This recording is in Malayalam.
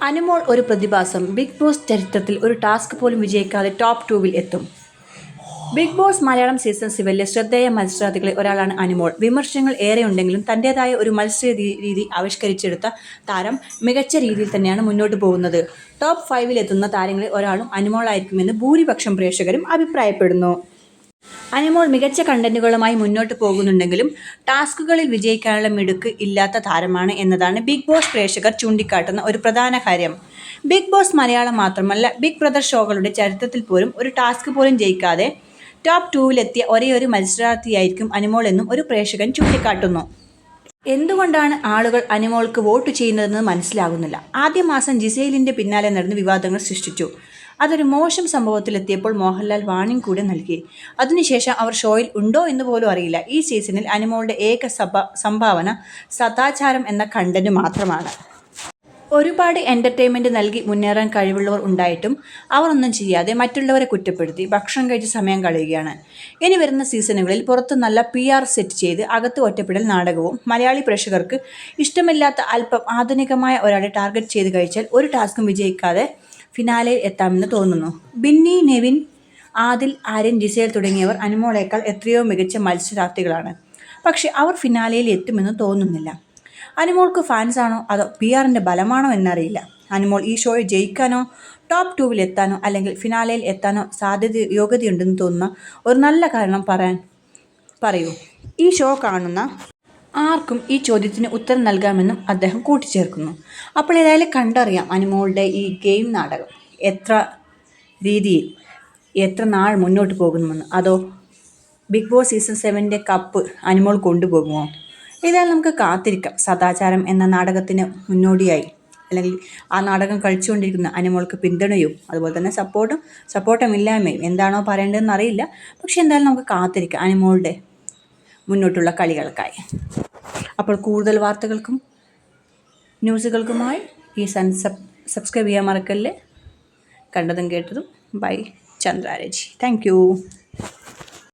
അനുമോൾ ഒരു പ്രതിഭാസം. ബിഗ് ബോസ് ചരിത്രത്തിൽ ഒരു ടാസ്ക് പോലും വിജയിക്കാതെ ടോപ്പ് 2-വിൽ എത്തും. ബിഗ് ബോസ് മലയാളം സീസൺ 7-ലെ ശ്രദ്ധേയ മത്സരാർത്ഥികളിൽ ഒരാളാണ് അനുമോൾ. വിമർശനങ്ങൾ ഏറെയുണ്ടെങ്കിലും തൻ്റേതായ ഒരു മത്സര രീതി ആവിഷ്കരിച്ചെടുത്ത താരം മികച്ച രീതിയിൽ തന്നെയാണ് മുന്നോട്ട് പോകുന്നത്. ടോപ്പ് 5-ൽ എത്തുന്ന താരങ്ങളിൽ ഒരാളും അനുമോളായിരിക്കുമെന്ന് ഭൂരിപക്ഷം പ്രേക്ഷകരും അഭിപ്രായപ്പെടുന്നു. അനുമോൾ മികച്ച കണ്ടന്റുകളുമായി മുന്നോട്ട് പോകുന്നുണ്ടെങ്കിലും ടാസ്കുകളിൽ വിജയിക്കാനുള്ള മിടുക്ക് ഇല്ലാത്ത താരമാണ് എന്നതാണ് ബിഗ് ബോസ് പ്രേക്ഷകർ ചൂണ്ടിക്കാട്ടുന്ന ഒരു പ്രധാന കാര്യം. ബിഗ് ബോസ് മലയാളം മാത്രമല്ല, ബിഗ് ബ്രദർ ഷോകളുടെ ചരിത്രത്തിൽ പോലും ഒരു ടാസ്ക് പോലും ജയിക്കാതെ ടോപ്പ് 2-വിലെത്തിയ ഒരേയൊരു മത്സരാർത്ഥിയായിരിക്കും അനുമോൾ എന്നും ഒരു പ്രേക്ഷകൻ ചൂണ്ടിക്കാട്ടുന്നു. എന്തുകൊണ്ടാണ് ആളുകൾ അനുമോൾക്ക് വോട്ട് ചെയ്യുന്നതെന്ന് മനസ്സിലാകുന്നില്ല. ആദ്യ മാസം ജിസേലിൻ്റെ പിന്നാലെ നടന്ന് വിവാദങ്ങൾ സൃഷ്ടിച്ചു. അതൊരു മോശം സംഭവത്തിലെത്തിയപ്പോൾ മോഹൻലാൽ വാണിംഗ് കൂടെ നൽകി. അതിനുശേഷം അവർ ഷോയിൽ ഉണ്ടോ എന്ന് പോലും അറിയില്ല. ഈ സീസണിൽ അനുമോളുടെ ഏക സംഭാവന സദാചാരം എന്ന കണ്ടന്റ് മാത്രമാണ്. ഒരുപാട് എൻ്റർടൈൻമെൻറ്റ് നൽകി മുന്നേറാൻ കഴിവുള്ളവർ ഉണ്ടായിട്ടും അവർ ഒന്നും ചെയ്യാതെ മറ്റുള്ളവരെ കുറ്റപ്പെടുത്തി ഭക്ഷണം കഴിച്ച് സമയം കളയുകയാണ്. ഇനി വരുന്ന സീസണുകളിൽ പുറത്ത് നല്ല PR സെറ്റ് ചെയ്ത് അകത്ത് ഒറ്റപ്പെടൽ നാടകവും മലയാളി പ്രേക്ഷകർക്ക് ഇഷ്ടമില്ലാത്ത അല്പം ആധുനികമായ ഒരാളെ ടാർഗറ്റ് ചെയ്ത് കഴിച്ചാൽ ഒരു ടാസ്കും വിജയിക്കാതെ ഫിനാലയിൽ എത്താമെന്ന് തോന്നുന്നു. ബിന്നി, നെവിൻ, ആദിൽ, ആര്യൻ, ജിസേൽ തുടങ്ങിയവർ അനുമോളേക്കാൾ എത്രയോ മികച്ച മത്സരാർത്ഥികളാണ്. പക്ഷേ അവർ ഫിനാലയിൽ എത്തുമെന്ന് തോന്നുന്നില്ല. അനുമോൾക്ക് ഫാൻസാണോ അതോ PR-ൻ്റെ ബലമാണോ എന്നറിയില്ല. അനുമോൾ ഈ ഷോയിൽ ജയിക്കാനോ ടോപ്പ് 2-വിൽ എത്താനോ അല്ലെങ്കിൽ ഫിനാലയിൽ എത്താനോ യോഗ്യതയുണ്ടെന്ന് തോന്നുന്ന ഒരു നല്ല കാരണം പറയൂ. ഈ ഷോ കാണുന്ന ആർക്കും ഈ ചോദ്യത്തിന് ഉത്തരം നൽകാമെന്നും അദ്ദേഹം കൂട്ടിച്ചേർക്കുന്നു. അപ്പോൾ ഏതായാലും കണ്ടറിയാം അനുമോളുടെ ഈ ഗെയിം നാടകം എത്ര രീതിയിൽ എത്ര നാൾ മുന്നോട്ട് പോകുമെന്ന്. അതോ ബിഗ് ബോസ് സീസൺ 7-ൻ്റെ കപ്പ് അനുമോൾ കൊണ്ടുപോകുമോ? ഏതായാലും നമുക്ക് കാത്തിരിക്കാം. സദാചാരം എന്ന നാടകത്തിന് മുന്നോടിയായി അല്ലെങ്കിൽ ആ നാടകം കളിച്ചുകൊണ്ടിരിക്കുന്ന അനുമോൾക്ക് പിന്തുണയും അതുപോലെ തന്നെ സപ്പോർട്ടുമില്ലായ്മയും എന്താണോ പറയേണ്ടതെന്ന് അറിയില്ല. പക്ഷേ എന്തായാലും നമുക്ക് കാത്തിരിക്കാം അനുമോളുടെ മുന്നോട്ടുള്ള കളികൾക്കായി. അപ്പോൾ കൂടുതൽ വാർത്തകൾക്കും ന്യൂസുകൾക്കുമായി ഈ സബ്സ്ക്രൈബ് ചെയ്യാൻ മറക്കല്ലേ. കണ്ടതും കേട്ടതും ബൈ ചന്ദ്രാരജി. Thank you.